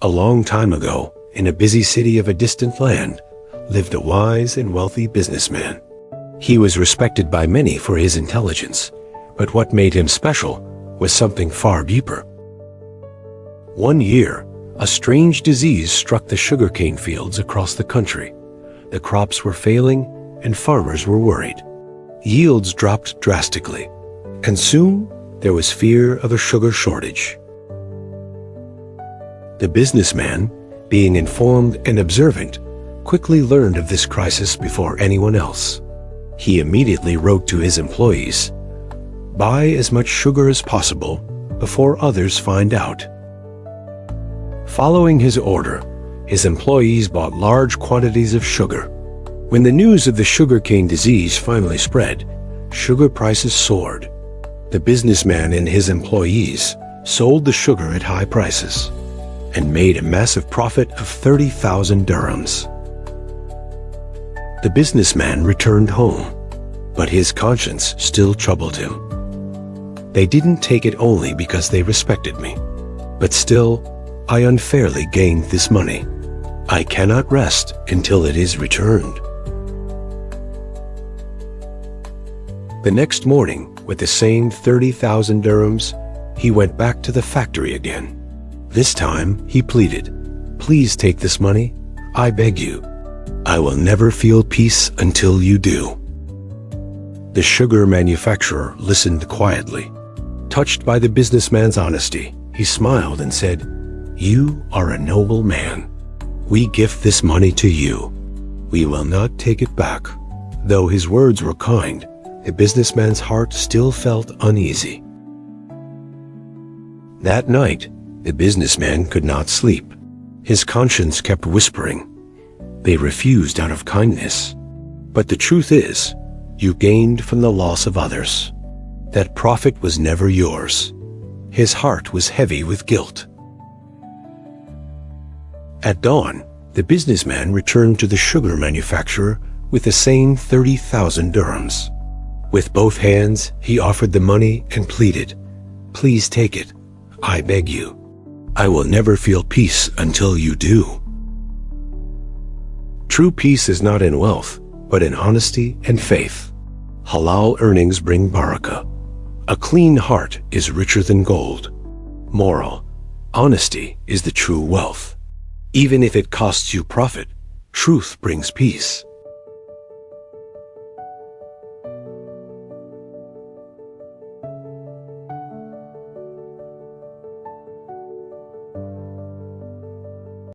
A long time ago, in a busy city of a distant land, lived a wise and wealthy businessman. He was respected by many for his intelligence, but what made him special was something far deeper. One year, a strange disease struck the sugarcane fields across the country. The crops were failing, and farmers were worried. Yields dropped drastically, and soon there was fear of a sugar shortage. The businessman, being informed and observant, quickly learned of this crisis before anyone else. He immediately wrote to his employees, "Buy as much sugar as possible before others find out." Following his order, his employees bought large quantities of sugar. When the news of the sugarcane disease finally spread, sugar prices soared. The businessman and his employees sold the sugar at high prices and made a massive profit of 30,000 dirhams. The businessman returned home, but his conscience still troubled him. "They didn't take it only because they respected me, but still, I unfairly gained this money. I cannot rest until it is returned." The next morning, with the same 30,000 dirhams, he went back to the factory again. This time, he pleaded, "Please take this money, I beg you. I will never feel peace until you do." The sugar manufacturer listened quietly. Touched by the businessman's honesty, he smiled and said, "You are a noble man. We gift this money to you. We will not take it back." Though his words were kind, the businessman's heart still felt uneasy. That night, the businessman could not sleep. His conscience kept whispering, "They refused out of kindness." But the truth is, you gained from the loss of others. That profit was never yours. His heart was heavy with guilt. At dawn, the businessman returned to the sugar manufacturer with the same 30,000 dirhams. With both hands, he offered the money and pleaded, "Please take it, I beg you. I will never feel peace until you do." True peace is not in wealth, but in honesty and faith. Halal earnings bring barakah. A clean heart is richer than gold. Moral: honesty is the true wealth. Even if it costs you profit, truth brings peace.